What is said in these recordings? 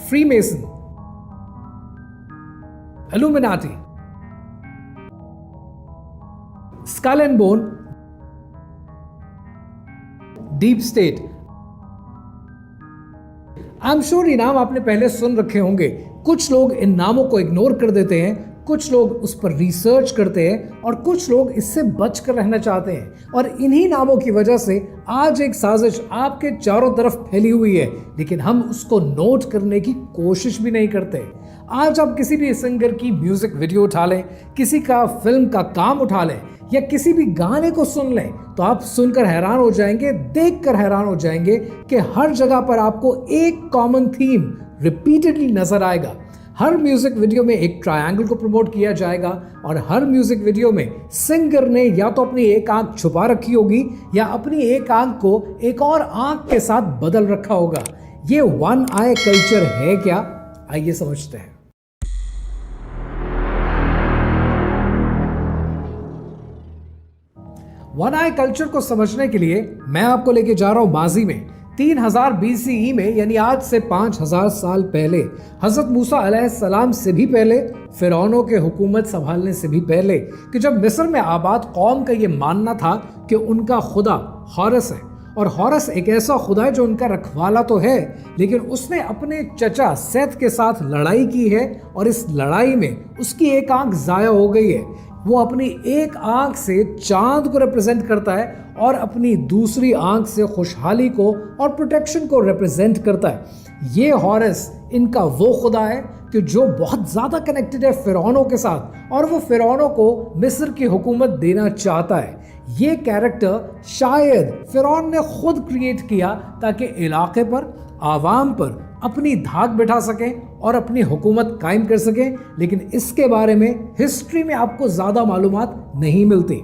Freemason, Illuminati, skull and bone, deep state. I am sure ये नाम आपने पहले सुन रखे होंगे। कुछ लोग इन नामों को इग्नोर कर देते हैं, कुछ लोग उस पर रिसर्च करते हैं और कुछ लोग इससे बच कर रहना चाहते हैं। और इन्हीं नामों की वजह से आज एक साजिश आपके चारों तरफ फैली हुई है, लेकिन हम उसको नोट करने की कोशिश भी नहीं करते। आज आप किसी भी सिंगर की म्यूजिक वीडियो उठा लें, किसी का फिल्म का काम उठा लें या किसी भी गाने को सुन लें, तो आप सुनकर हैरान हो जाएंगे, देखकर हैरान हो जाएंगे कि हर जगह पर आपको एक कॉमन थीम रिपीटेडली नजर आएगा। हर म्यूजिक वीडियो में एक ट्रायंगल को प्रमोट किया जाएगा और हर म्यूजिक वीडियो में सिंगर ने या तो अपनी एक आंख छुपा रखी होगी या अपनी एक आंख को एक और आंख के साथ बदल रखा होगा। ये वन आई कल्चर है क्या? आइए समझते हैं। वन आई कल्चर को समझने के लिए मैं आपको लेके जा रहा हूं माजी में 3000 BCE में, यानी आज से 5000 साल पहले, हजरत मूसा अलैहिस्सलाम से भी पहले, फिरौनों के हुकूमत संभालने से भी पहले, कि जब मिस्र में आबाद कौम का ये मानना था कि उनका खुदा हॉरस है और हॉरस एक ऐसा खुदा है जो उनका रखवाला तो है, लेकिन उसने अपने चचा सेथ के साथ लड़ाई की है और इस लड़ाई में उसकी एक आंख जाया हो गई है। वो अपनी एक आंख से चांद को रिप्रेजेंट करता है और अपनी दूसरी आंख से खुशहाली को और प्रोटेक्शन को रिप्रेजेंट करता है। ये हॉरस इनका वो खुदा है कि जो बहुत ज़्यादा कनेक्टेड है फिरौनों के साथ और वो फिरौनों को मिस्र की हुकूमत देना चाहता है। ये कैरेक्टर शायद फिरौन ने खुद क्रिएट किया ताकि इलाके पर, आवाम पर अपनी धाक बिठा सकें और अपनी हुकूमत कायम कर सकें, लेकिन इसके बारे में हिस्ट्री में आपको ज़्यादा मालूमात नहीं मिलती।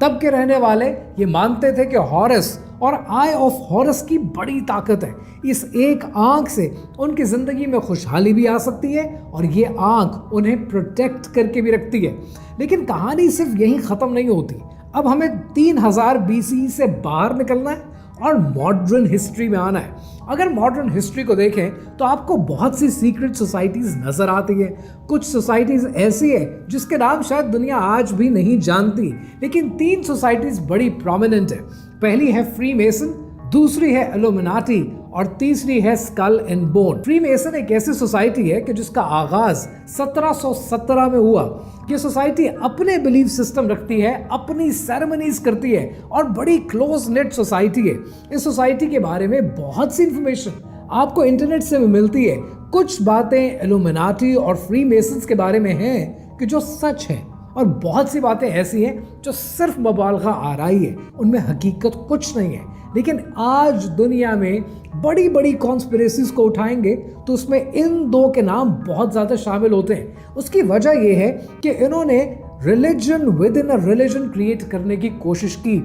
तब के रहने वाले ये मानते थे कि हॉरस और आई ऑफ हॉरस की बड़ी ताकत है। इस एक आंख से उनकी ज़िंदगी में खुशहाली भी आ सकती है और ये आंख उन्हें प्रोटेक्ट करके भी रखती है। लेकिन कहानी सिर्फ यहीं ख़त्म नहीं होती। अब हमें 3000 BCE से बाहर निकलना है और मॉडर्न हिस्ट्री में आना है। अगर मॉडर्न हिस्ट्री को देखें तो आपको बहुत सी सीक्रेट सोसाइटीज नजर आती है। कुछ सोसाइटीज ऐसी है जिसके नाम शायद दुनिया आज भी नहीं जानती, लेकिन 3 सोसाइटीज बड़ी प्रोमिनेंट है। पहली है फ्रीमेसन, दूसरी है इल्यूमिनाटी और तीसरी है स्कल एंड बोन। फ्रीमेसन एक ऐसी सोसाइटी है कि जिसका आगाज 1717 में हुआ। ये सोसाइटी अपने बिलीफ सिस्टम रखती है, अपनी सेरेमनीज करती है और बड़ी क्लोज नेट सोसाइटी है। इस सोसाइटी के बारे में बहुत सी इंफॉर्मेशन आपको इंटरनेट से भी मिलती है। कुछ बातें इल्यूमिनाटी और फ्रीमेसन्स के बारे में हैं कि जो सच है और बहुत सी बातें ऐसी हैं जो सिर्फ मुबालगा आराई है, उनमें हकीकत कुछ नहीं है। लेकिन आज दुनिया में बड़ी बड़ी कॉन्स्पिरेसीज को उठाएंगे तो उसमें इन दो के नाम बहुत ज़्यादा शामिल होते हैं। उसकी वजह यह है कि इन्होंने religion with in a religion create करने की कोशिश की।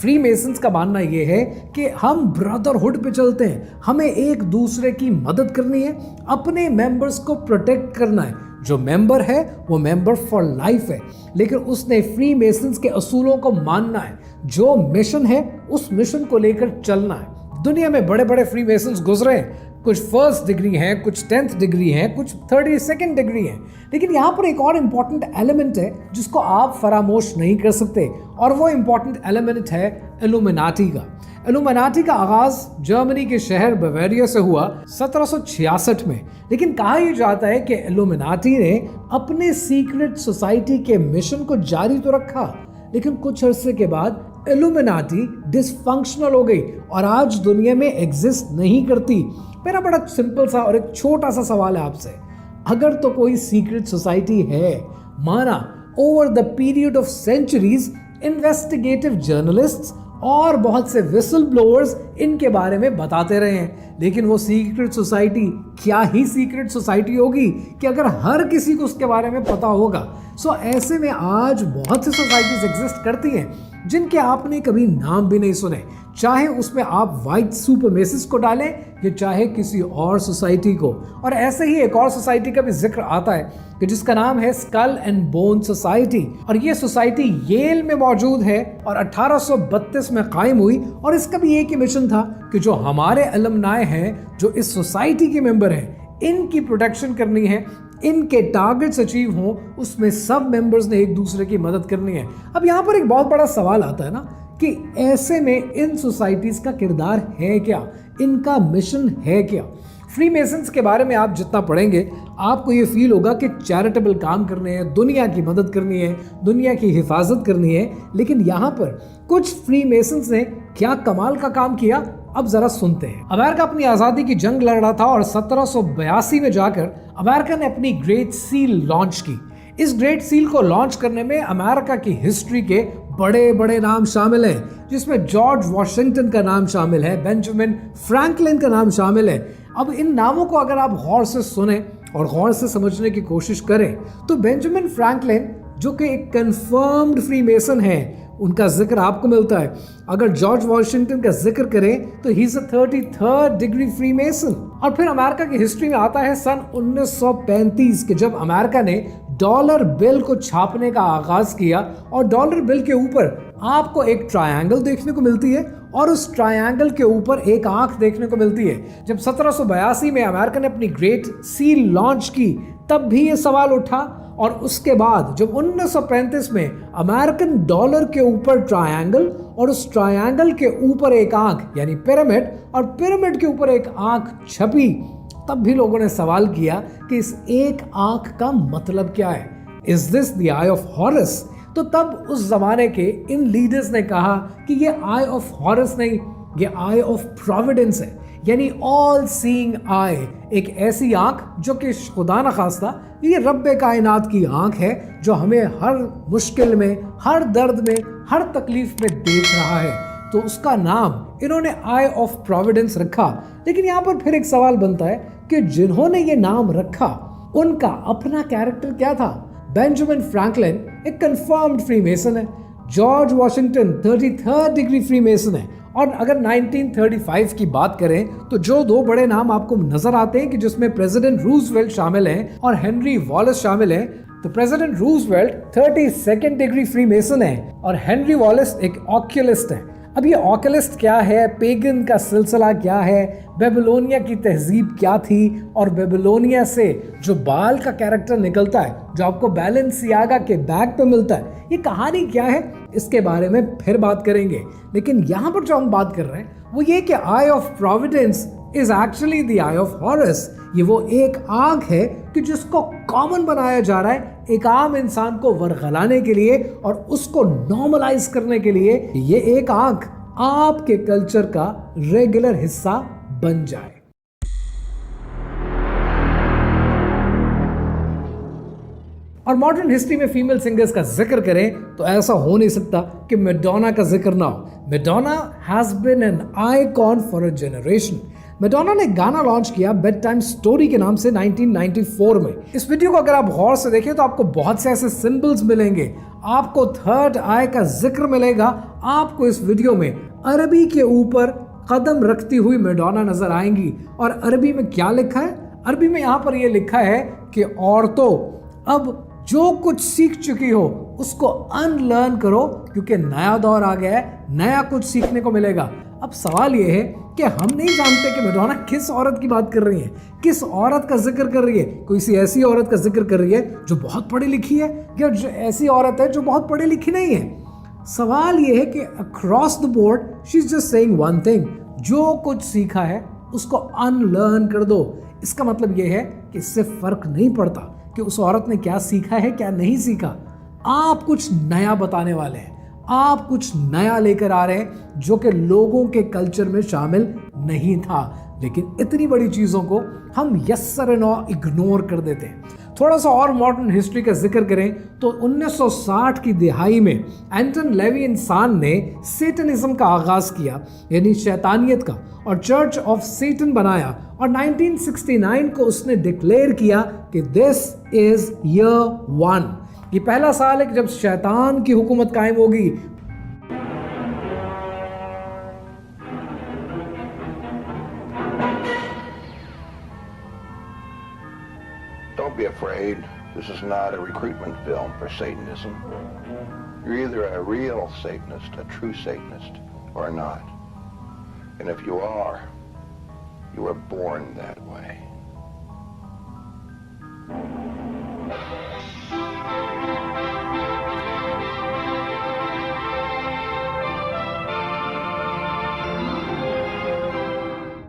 फ्रीमेसन्स का मानना यह है कि हम ब्रदरहुड पे चलते हैं, हमें एक दूसरे की मदद करनी है, अपने मेंबर्स को प्रोटेक्ट करना है। जो मेंबर है वो मेंबर फॉर लाइफ है, लेकिन उसने फ्रीमेसन्स के असूलों को मानना है। जो मिशन है उस मिशन को लेकर चलना है। दुनिया में बड़े बड़े फ्रीमेसन्स गुजरे हैं, कुछ फर्स्ट डिग्री हैं, कुछ 10th डिग्री हैं, कुछ 32nd डिग्री हैं। लेकिन यहाँ पर एक और इम्पॉर्टेंट एलिमेंट है जिसको आप फरामोश नहीं कर सकते और वो इम्पॉर्टेंट एलिमेंट है इल्यूमिनाटी का। इल्यूमिनाटी का आगाज जर्मनी के शहर बवेरिया से हुआ 1766 में। लेकिन कहा यह जाता है कि इल्यूमिनाटी ने अपने सीक्रेट सोसाइटी के मिशन को जारी तो रखा, लेकिन कुछ अरसे के बाद इल्यूमिनाटी डिसफंक्शनल हो गई और आज दुनिया में एग्जिस्ट नहीं करती। मेरा बड़ा सिंपल सा और एक छोटा सा सवाल है आपसे, अगर तो कोई सीक्रेट सोसाइटी है, माना over the period of centuries investigative journalists और बहुत से विसल ब्लोअर्स इनके बारे में बताते रहे हैं, लेकिन वो सीक्रेट सोसाइटी क्या ही सीक्रेट सोसाइटी होगी कि अगर हर किसी को उसके बारे में पता होगा। सो ऐसे में आज बहुत सी सोसाइटीज एग्जिस्ट करती हैं जिनके आपने कभी नाम भी नहीं सुने, चाहे उसमें आप वाइट सुपरमेसिस्ट को डालें या चाहे किसी और सोसाइटी को। और ऐसे ही एक और सोसाइटी का भी जिक्र आता है कि जिसका नाम है स्कल एंड बोन सोसाइटी, और ये सोसाइटी येल में मौजूद है और 1832 में कायम हुई। और इसका भी एक ही मिशन था कि जो हमारे अलमनाए हैं, जो इस सोसाइटी के मेंबर हैं, इनकी प्रोटेक्शन करनी है, इनके टारगेट्स अचीव हों, उसमें सब मेंबर्स ने एक दूसरे की मदद करनी है। अब यहाँ पर एक बहुत बड़ा सवाल आता है ना कि ऐसे में इन सोसाइटीज का किरदार है क्या, इनका मिशन है क्या। फ्रीमेसन्स के बारे में आप जितना पढ़ेंगे आपको ये फील होगा कि चैरिटेबल काम करने हैं, दुनिया की मदद करनी है, दुनिया की हिफाजत करनी है। लेकिन यहाँ पर कुछ फ्रीमेसन्स ने क्या कमाल का काम किया, अब जरा सुनते हैं। अमेरिका अपनी आज़ादी की जंग लड़ रहा था और 1782 में जाकर अमेरिका ने अपनी ग्रेट सील लॉन्च की। इस ग्रेट सील को लॉन्च करने में अमेरिका की हिस्ट्री के बड़े बड़े नाम शामिल हैं, जिसमें जॉर्ज वॉशिंगटन का नाम शामिल है, बेंजामिन फ्रैंकलिन का नाम शामिल है। अब इन नामों को अगर आप गौर से सुने और गौर से समझने की कोशिश करें तो बेंजामिन फ्रैंकलिन जो कि एक कंफर्म्ड फ्रीमेसन है, उनका जिक्र आपको मिलता है। अगर जॉर्ज वॉशिंगटन का जिक्र करें तो he is a 33rd degree Freemason. और फिर अमेरिका की हिस्ट्री में आता है सन 1935 के जब अमेरिका ने डॉलर बिल को छापने का आगाज किया और डॉलर बिल के ऊपर आपको एक ट्रायंगल देखने को मिलती है और उस ट्रायंगल के ऊपर एक आंख देखने को मिलती है। जब 1782 में अमेरिका ने अपनी ग्रेट सील लॉन्च की तब भी ये सवाल उठा और उसके बाद जब 1935 में अमेरिकन डॉलर के ऊपर ट्रायंगल और उस ट्रायंगल के ऊपर एक आंख यानी पिरामिड और पिरामिड के ऊपर एक आंख छपी, तब भी लोगों ने सवाल किया कि इस एक आंख का मतलब क्या है। Is this the eye of harrows? तो तब उस जमाने के इन लीडर्स ने कहा कि ये आई ऑफ हॉरस नहीं, ये आई ऑफ प्रोविडेंस है, यानी ऑल सीइंग आई, एक ऐसी आंख जो कि खुदा न खास्ता ये रब्बे कायनात की आंख है जो हमें हर मुश्किल में, हर दर्द में, हर तकलीफ में देख रहा है। तो उसका नाम इन्होंने आई ऑफ प्रोविडेंस रखा। लेकिन यहाँ पर फिर एक सवाल बनता है कि जिन्होंने ये नाम रखा उनका अपना कैरेक्टर क्या था। बेंजामिन फ्रैंकलिन एक कंफर्म्ड फ्रीमेसन है, George Washington 33rd degree Freemason है। और अगर 1935 की बात करें तो जो दो बड़े नाम आपको नजर आते हैं कि जिसमें प्रेसिडेंट रूजवेल्ट शामिल हैं और हेनरी वॉलेस शामिल हैं, तो president Roosevelt 32nd degree Freemason है और हेनरी वॉलेस एक ऑक्यूलिस्ट है। अब ये ऑक्यूलिस्ट क्या है, पेगन का सिलसिला क्या है, बेबीलोनिया की तहजीब क्या थी और बेबीलोनिया से जो बाल का कैरेक्टर निकलता है जो आपको बैलेंसियागा के बैग पे मिलता है, ये कहानी क्या है, इसके बारे में फिर बात करेंगे। लेकिन यहाँ पर जो हम बात कर रहे हैं वो ये कि eye of providence is actually the eye of Horus. ये वो एक आंख है कि जिसको कॉमन बनाया जा रहा है एक आम इंसान को वरगलाने के लिए और उसको नॉर्मलाइज करने के लिए। ये एक आंख आपके कल्चर का रेगुलर हिस्सा बन जाए। और मॉडर्न हिस्ट्री में फीमेल सिंगर्स का जिक्र करें तो ऐसा हो नहीं सकता कि मैडोना का जिक्र ना हो। Madonna has been an icon for a generation. Madonna ने गाना लॉन्च किया बेड टाइम स्टोरी के नाम से 1994 में। इस वीडियो को अगर आप गौर से देखें तो आपको बहुत से ऐसे सिंबल्स मिलेंगे, आपको थर्ड आई का जिक्र मिलेगा, आपको इस वीडियो में अरबी के ऊपर कदम रखती हुई मैडोना नजर आएंगी। और अरबी में क्या लिखा है? अरबी में यहाँ पर यह लिखा है कि औरतों अब जो कुछ सीख चुकी हो उसको अनलर्न करो क्योंकि नया दौर आ गया है, नया कुछ सीखने को मिलेगा। अब सवाल यह है कि हम नहीं जानते कि मैडोना किस औरत की बात कर रही है, किस औरत का जिक्र कर रही है। कोई सी ऐसी औरत का जिक्र कर रही है जो बहुत पढ़ी लिखी है या जो ऐसी औरत है जो बहुत पढ़ी लिखी नहीं है। सवाल यह है कि across the board she is just saying one thing, जो कुछ सीखा है उसको अनलर्न कर दो। इसका मतलब यह है कि इससे फर्क नहीं पड़ता कि उस औरत ने क्या सीखा है क्या नहीं सीखा। आप कुछ नया बताने वाले हैं, आप कुछ नया लेकर आ रहे हैं जो कि लोगों के कल्चर में शामिल नहीं था। लेकिन इतनी बड़ी चीजों को हम यस सर नो इग्नोर कर देते हैं। थोड़ा सा और मॉडर्न हिस्ट्री का जिक्र करें तो 1960 की दिहाई में एंटन लेवी इंसान ने सेटनिज्म का आगाज किया, यानी शैतानियत का, और चर्च ऑफ सेटन बनाया। और 1969 को उसने डिक्लेयर किया कि दिस इज ईयर 1। ये पहला साल है कि जब शैतान की हुकूमत कायम होगी। Don't be afraid. This is not a recruitment film for Satanism. You're either a real Satanist, a true Satanist, or not. And if you are, you were born that way.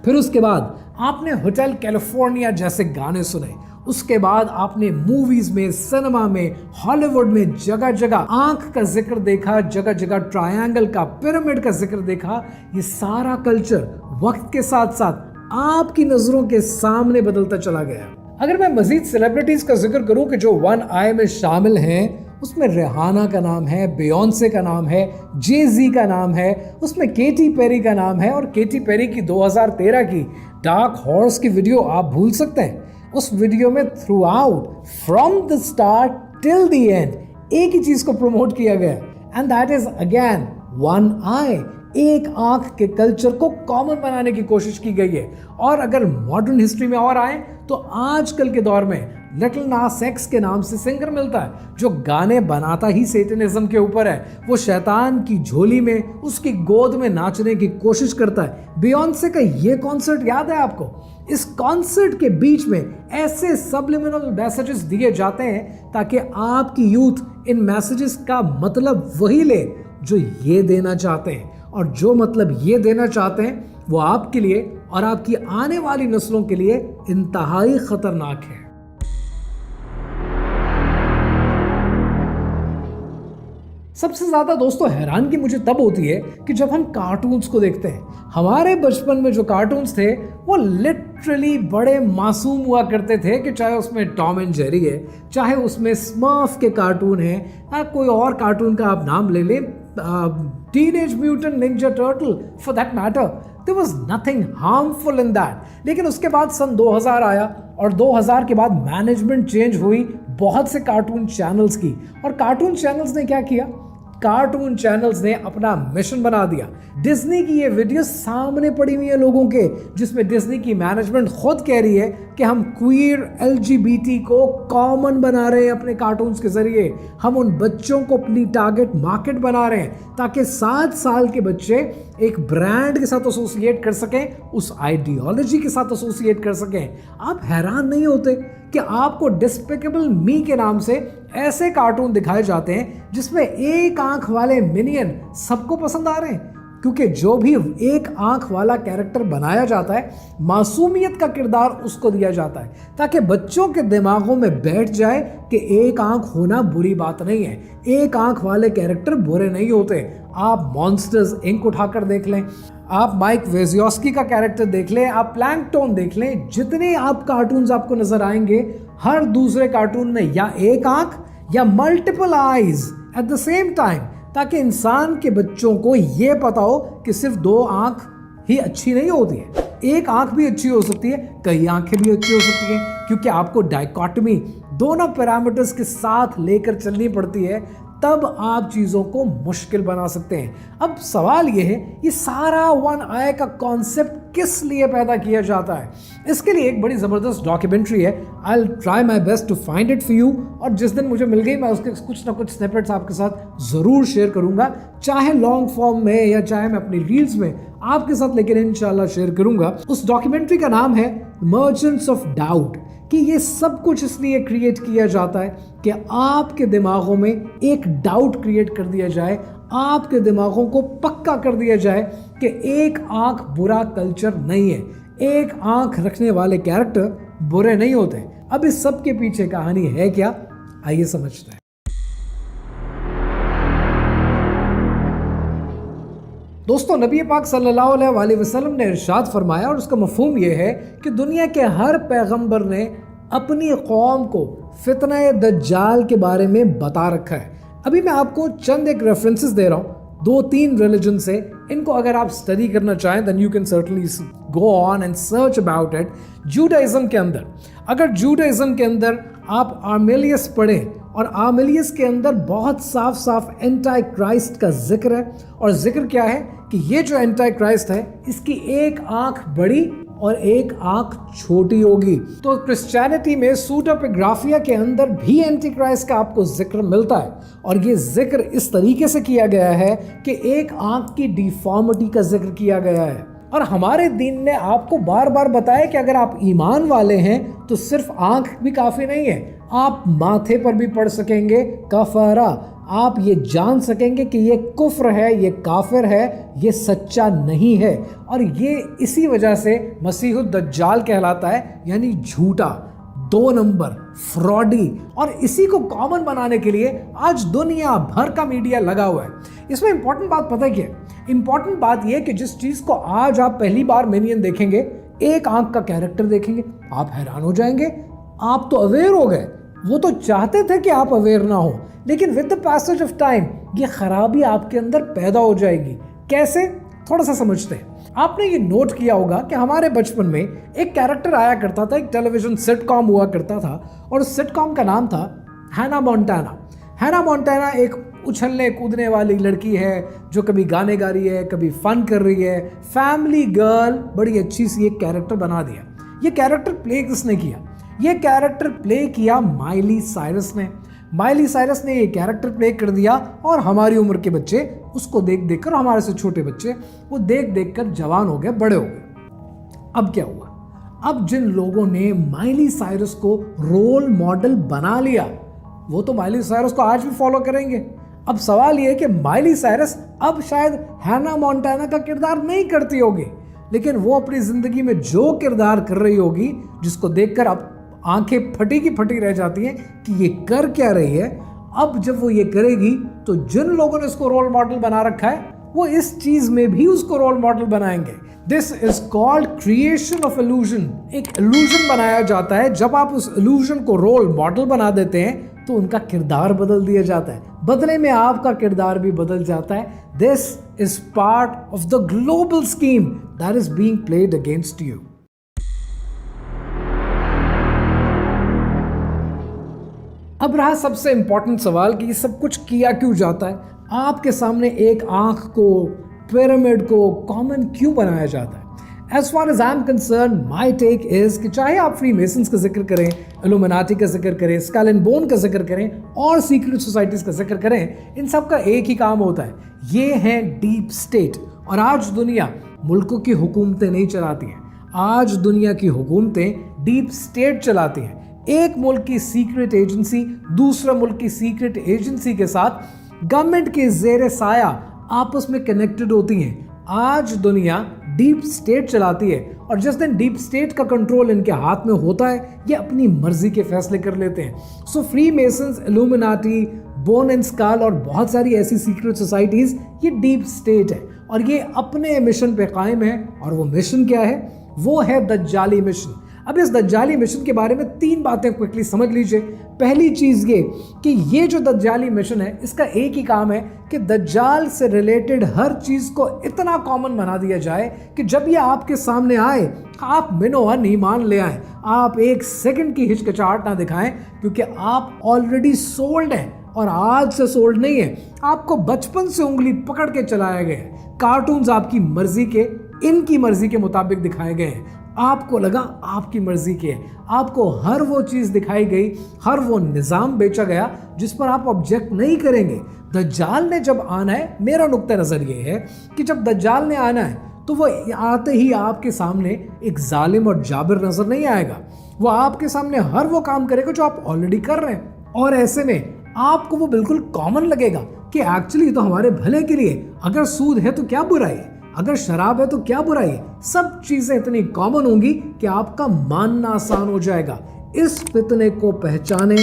फिर उसके बाद आपने होटल कैलिफोर्निया जैसे गाने सुने, उसके बाद आपने मूवीज में, सिनेमा में, हॉलीवुड में जगह जगह आंख का जिक्र देखा, जगह जगह ट्रायंगल का, पिरामिड का जिक्र देखा। ये सारा कल्चर वक्त के साथ साथ आपकी नजरों के सामने बदलता चला गया। अगर मैं मजीद सेलिब्रिटीज का जिक्र करूं कि जो वन आई में शामिल हैं, उसमें रिहाना का नाम है, बियॉन्से का नाम है, जे-जी का नाम है, उसमें केटी पेरी का नाम है। और केटी पेरी की 2013 की डार्क हॉर्स की वीडियो आप भूल सकते हैं। उस वीडियो में throughout from the start till the end एक ही चीज को प्रमोट किया गया, and that is again one eye. एक आंख के कल्चर को कॉमन बनाने की कोशिश की गई है। और अगर मॉडर्न हिस्ट्री में और आए तो आजकल के दौर में लिटिल नास एक्स के नाम से सिंगर मिलता है जो गाने बनाता ही सेटनिज्म के ऊपर है। वो शैतान की झोली में, उसकी गोद में नाचने की कोशिश करता है। बियॉन्से का ये कॉन्सर्ट याद है आपको? इस कॉन्सर्ट के बीच में ऐसे सब्लिमिनल मैसेजेस दिए जाते हैं ताकि आपकी यूथ इन मैसेजेस का मतलब वही ले जो ये देना चाहते हैं। और जो मतलब ये देना चाहते हैं वो आपके लिए और आपकी आने वाली नस्लों के लिए इंतहाई खतरनाक है। सबसे ज्यादा दोस्तों हैरानगी मुझे तब होती है कि जब हम कार्टून्स को देखते हैं। हमारे बचपन में जो कार्टून्स थे वो लिटरली बड़े मासूम हुआ करते थे, कि चाहे उसमें टॉम एंड जेरी है, चाहे उसमें स्मर्फ के कार्टून है, या कोई और कार्टून का आप नाम ले लें, teenage mutant ninja turtle for that matter, there was nothing harmful in that. लेकिन उसके बाद सन 2000 आया और 2000 के बाद मैनेजमेंट चेंज हुई बहुत से कार्टून चैनल्स की। और कार्टून चैनल्स ने क्या किया? कार्टून चैनल्स ने अपना मिशन बना दिया। डिज्नी की ये वीडियो सामने पड़ी हुई है लोगों के, जिसमें डिज्नी की मैनेजमेंट खुद कह रही है कि हम क्वीर LGBT को कॉमन बना रहे हैं अपने कार्टून्स के जरिए। हम उन बच्चों को अपनी टारगेट मार्केट बना रहे हैं ताकि 7 साल के बच्चे एक ब्रांड के साथ एसोसिएट कर सकें, उस आइडियोलॉजी के साथ एसोसिएट कर सकें। आप हैरान नहीं होते कि आपको डिस्पिकेबल मी के नाम से ऐसे कार्टून दिखाए जाते हैं जिसमें एक आंख वाले मिनियन सबको पसंद आ रहे हैं? क्योंकि जो भी एक आंख वाला कैरेक्टर बनाया जाता है, मासूमियत का किरदार उसको दिया जाता है ताकि बच्चों के दिमागों में बैठ जाए कि एक आंख होना बुरी बात नहीं है, एक आंख वाले कैरेक्टर बुरे नहीं होते। आप मॉन्स्टर्स इंक उठाकर देख लें, आप माइक वेजियोस्की का कैरेक्टर देख लें, आप प्लैंकटन देख लें, जितने आप कार्टून्स आपको नजर आएंगे, हर दूसरे कार्टून में या एक आंख या multiple eyes at the same time, ताकि इंसान के बच्चों को यह पता हो कि सिर्फ 2 आंख ही अच्छी नहीं होती है, एक आंख भी अच्छी हो सकती है, कई आंखें भी अच्छी हो सकती हैं, क्योंकि आपको डाइकोटमी दोनों पैरामीटर्स के साथ लेकर चलनी पड़ती है, तब आप चीज़ों को मुश्किल बना सकते हैं। अब सवाल यह है, ये सारा वन आई का कॉन्सेप्ट किस लिए पैदा किया जाता है? इसके लिए एक बड़ी ज़बरदस्त डॉक्यूमेंट्री है, I will try my best to find it for you, और जिस दिन मुझे मिल गई मैं उसके कुछ ना कुछ स्निपेट्स आपके साथ ज़रूर शेयर करूँगा, चाहे लॉन्ग फॉर्म में या चाहे मैं अपनी रील्स में आपके साथ, लेकिन इंशाल्लाह शेयर करूँगा। उस डॉक्यूमेंट्री का नाम है मर्चेंट्स ऑफ डाउट, कि ये सब कुछ इसलिए क्रिएट किया जाता है कि आपके दिमागों में एक डाउट क्रिएट कर दिया जाए, आपके दिमागों को पक्का कर दिया जाए कि एक आंख बुरा कल्चर नहीं है, एक आंख रखने वाले कैरेक्टर बुरे नहीं होते। अब इस सब के पीछे कहानी है क्या, आइए समझते हैं। दोस्तों, नबी पाक सल्लल्लाहु अलैहि वसल्लम ने इरशाद फरमाया, और उसका मफहूम यह है कि दुनिया के हर पैगंबर ने अपनी कौम को फितने दज्जाल के बारे में बता रखा है। अभी मैं आपको चंद एक रेफरेंसेस दे रहा हूँ 2-3 रिलीजन से, इनको अगर आप स्टडी करना चाहें then you can certainly go on and search about it. Judaism के अंदर, अगर जूडाइज्म के अंदर आप आर्मेलियस पढ़ें, और आर्मेलियस के अंदर बहुत साफ साफ एंटी क्राइस्ट का जिक्र है, और जिक्र क्या है कि ये जो एंटी क्राइस्ट है इसकी एक आंख बड़ी और एक आंख छोटी होगी। तो क्रिश्चियनिटी में सूटोपिग्राफिया के अंदर भी एंटी क्राइस्ट का आपको जिक्र मिलता है, और ये जिक्र इस तरीके से किया गया है कि एक आंख की डिफॉर्मिटी का जिक्र किया गया है। और हमारे दीन ने आपको बार बार बताया कि अगर आप ईमान वाले हैं तो सिर्फ आंख भी काफ़ी नहीं है, आप माथे पर भी पढ़ सकेंगे कफरा। आप ये जान सकेंगे कि ये कुफ्र है, ये काफिर है, ये सच्चा नहीं है। और ये इसी वजह से मसीहुद दज्जाल कहलाता है, यानी झूठा, 2 नंबर, फ्रॉडी। और इसी को कॉमन बनाने के लिए आज दुनिया भर का मीडिया लगा हुआ है। इसमें इंपॉर्टेंट बात पता क्या है? इंपॉर्टेंट बात यह कि जिस चीज को आज आप पहली बार मिनियन देखेंगे, एक आंख का कैरेक्टर देखेंगे, आप हैरान हो जाएंगे। आप तो अवेयर हो गए, वो तो चाहते थे कि आप अवेयर ना हो, लेकिन with the passage of time ये खराबी आपके अंदर पैदा हो जाएगी। कैसे? थोड़ा सा समझते हैं। आपने ये नोट किया होगा कि हमारे बचपन में एक कैरेक्टर आया करता था, एक टेलीविजन सिटकॉम हुआ करता था, और उस सिटकॉम का नाम था हैना मोंटाना। हैना मोंटाना एक उछलने कूदने वाली लड़की है जो कभी गाने गा रही है, कभी फन कर रही है, फैमिली गर्ल, बड़ी अच्छी सी एक कैरेक्टर बना दिया। ये कैरेक्टर प्ले किसने किया? ये कैरेक्टर प्ले किया माइली साइरस ने। माइली साइरस ने ये कैरेक्टर प्ले कर दिया और हमारी उम्र के बच्चे उसको देख देख कर, हमारे से छोटे बच्चे वो देख देख कर जवान हो गए, बड़े हो गए। अब क्या हुआ? अब जिन लोगों ने माइली साइरस को रोल मॉडल बना लिया, वो तो माइली साइरस को आज भी फॉलो करेंगे। अब सवाल ये है कि माइली साइरस अब शायद हैना मोंटाना का किरदार नहीं करती होगी, लेकिन वो अपनी जिंदगी में जो किरदार कर रही होगी, जिसको देखकर अब आंखें फटी की फटी रह जाती हैं कि ये कर क्या रही है। अब जब वो ये करेगी तो जिन लोगों ने इसको रोल मॉडल बना रखा है, वो इस चीज में भी उसको रोल मॉडल बनाएंगे। This is called creation of illusion. एक इल्यूजन बनाया जाता है। जब आप उस इल्यूजन को रोल मॉडल बना देते हैं तो उनका किरदार बदल दिया जाता है, बदले में आपका किरदार भी बदल जाता है। This is part of the global scheme that is being played against you. अब रहा सबसे इंपॉर्टेंट सवाल कि ये सब कुछ किया क्यों जाता है? आपके सामने एक आंख को, पिरामिड को कॉमन क्यों बनाया जाता है? As far as I am concern, my take is कि चाहे आप फ्री मेसन्स का जिक्र करें, इल्यूमिनाटी का जिक्र करें, स्कल एंड बोन का जिक्र करें और सीक्रेट सोसाइटीज का जिक्र करें, इन सब का एक ही काम होता है, ये है डीप स्टेट। और आज दुनिया मुल्कों की हुकूमतें नहीं चलाती हैं, आज दुनिया की हुकूमतें डीप स्टेट चलाती हैं। एक मुल्क की सीक्रेट एजेंसी दूसरा मुल्क की सीक्रेट एजेंसी के साथ गवर्नमेंट के जेर साया आपस में कनेक्टेड होती हैं। आज दुनिया डीप स्टेट चलाती है, और जिस दिन डीप स्टेट का कंट्रोल इनके हाथ में होता है, ये अपनी मर्जी के फैसले कर लेते हैं। So free masons, Illuminati, bone and skull और बहुत सारी ऐसी सीक्रेट सोसाइटीज, ये डीप स्टेट है और ये अपने मिशन पे कायम है। और वो मिशन क्या है? वो है दज्जाली मिशन। अब इस दज्जाली मिशन के बारे में 3 बातें क्विकली समझ लीजिए। पहली चीज ये कि ये जो दज्जाली मिशन है, इसका एक ही काम है कि दज्जाल से रिलेटेड हर चीज को इतना कॉमन बना दिया जाए कि जब ये आपके सामने आए, आप मिनोहन ईमान ले आए, आप 1 सेकंड की हिचकिचाहट ना दिखाएं, क्योंकि आप ऑलरेडी सोल्ड हैं। और आज से सोल्ड नहीं है, आपको बचपन से उंगली पकड़ के चलाए गए। कार्टून्स आपकी मर्जी के, इनकी मर्जी के मुताबिक दिखाए गए हैं। आपको लगा आपकी मर्जी के है, आपको हर वो चीज दिखाई गई, हर वो निजाम बेचा गया जिस पर आप ऑब्जेक्ट नहीं करेंगे। दज्जाल ने जब आना है, मेरा नुक्ता नजर ये है कि जब दज्जाल ने आना है तो वो आते ही आपके सामने एक जालिम और जाबिर नजर नहीं आएगा। वो आपके सामने हर वो काम करेगा जो आप ऑलरेडी कर रहे हैं, और ऐसे में आपको वो बिल्कुल कॉमन लगेगा कि एक्चुअली तो हमारे भले के लिए, अगर सूद है तो क्या बुराई है, अगर शराब है तो क्या बुराई है। सब चीजें इतनी कॉमन होंगी कि आपका मानना आसान हो जाएगा। इस फितने को पहचाने,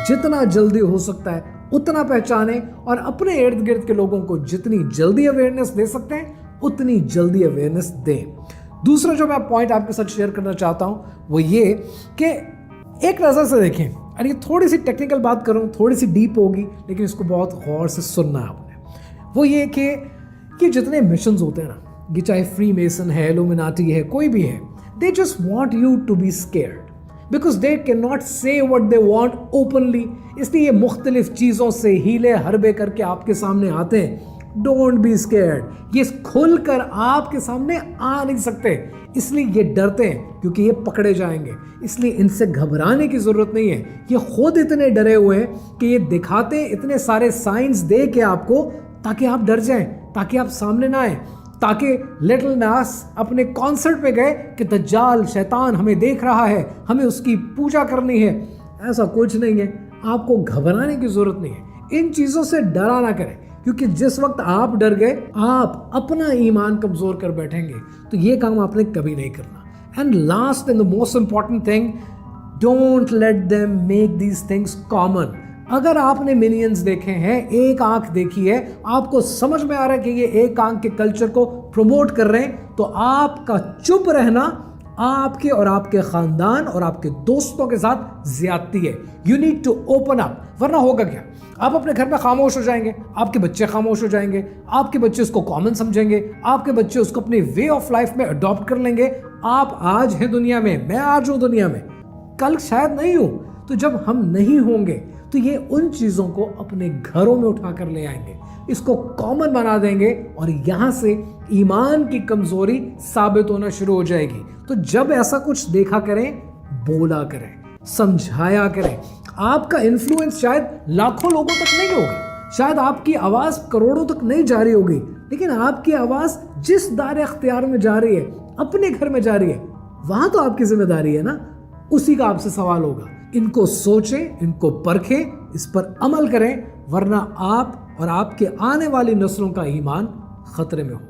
जितना जल्दी हो सकता है उतना पहचाने, और अपने इर्द गिर्द के लोगों को जितनी जल्दी अवेयरनेस दे सकते हैं उतनी जल्दी अवेयरनेस दें। दूसरा जो मैं पॉइंट आपके साथ शेयर करना चाहता हूं वो ये कि एक नजर से देखें, और ये थोड़ी सी टेक्निकल बात करूं, थोड़ी सी डीप होगी, लेकिन इसको बहुत गौर से सुनना है आपने। वो ये कि जितने मिशंस होते हैं ना, ये चाहे फ्री मेसन है, इल्यूमिनाटी है, कोई भी है, they just want you to be scared because they can not say what they want openly. इसलिए ये मुख्तलिफ चीज़ों से हीले हरबे करके आपके सामने आते हैं। डोंट बी स्केयर्ड, ये खुल कर आपके सामने आ नहीं सकते, इसलिए ये डरते हैं क्योंकि ये पकड़े जाएंगे। इसलिए इनसे घबराने की जरूरत नहीं है। ये खुद इतने डरे हुए हैं कि ये दिखाते हैं इतने सारे साइंस दे के आपको, ताकि आप डर जाएं, ताकि आप सामने ना आए। ताकि लिटिल नास अपने कॉन्सर्ट पे गए कि दज्जाल शैतान हमें देख रहा है, हमें उसकी पूजा करनी है। ऐसा कुछ नहीं है, आपको घबराने की जरूरत नहीं है। इन चीजों से डरा ना करें, क्योंकि जिस वक्त आप डर गए आप अपना ईमान कमजोर कर बैठेंगे। तो ये काम आपने कभी नहीं करना। And last and the most important thing, don't let them make these things common. अगर आपने मिनियंस देखे हैं, एक आंख देखी है, आपको समझ में आ रहा है कि ये एक आंख के कल्चर को प्रमोट कर रहे हैं, तो आपका चुप रहना आपके और आपके खानदान और आपके दोस्तों के साथ ज्यादती है। You need to open up, वरना होगा क्या? आप अपने घर में खामोश हो जाएंगे, आपके बच्चे खामोश हो जाएंगे, आपके बच्चे उसको कॉमन समझेंगे, आपके बच्चे उसको अपनी वे ऑफ लाइफ में अडॉप्ट कर लेंगे। आप आज हैं दुनिया में, मैं आज हूं दुनिया में, कल शायद नहीं हूं। तो जब हम नहीं होंगे तो ये उन चीजों को अपने घरों में उठाकर ले आएंगे, इसको कॉमन बना देंगे और यहां से ईमान की कमजोरी साबित होना शुरू हो जाएगी। तो जब ऐसा कुछ देखा करें, बोला करें, समझाया करें। आपका इन्फ्लुएंस शायद लाखों लोगों तक नहीं होगा, शायद आपकी आवाज करोड़ों तक नहीं जा रही होगी, लेकिन आपकी आवाज जिस दायरे अख्तियार में जा रही है, अपने घर में जा रही है, वहां तो आपकी जिम्मेदारी है ना, उसी का आपसे सवाल होगा। इनको सोचें, इनको परखें, इस पर अमल करें, वरना आप और आपके आने वाली नस्लों का ईमान खतरे में हो।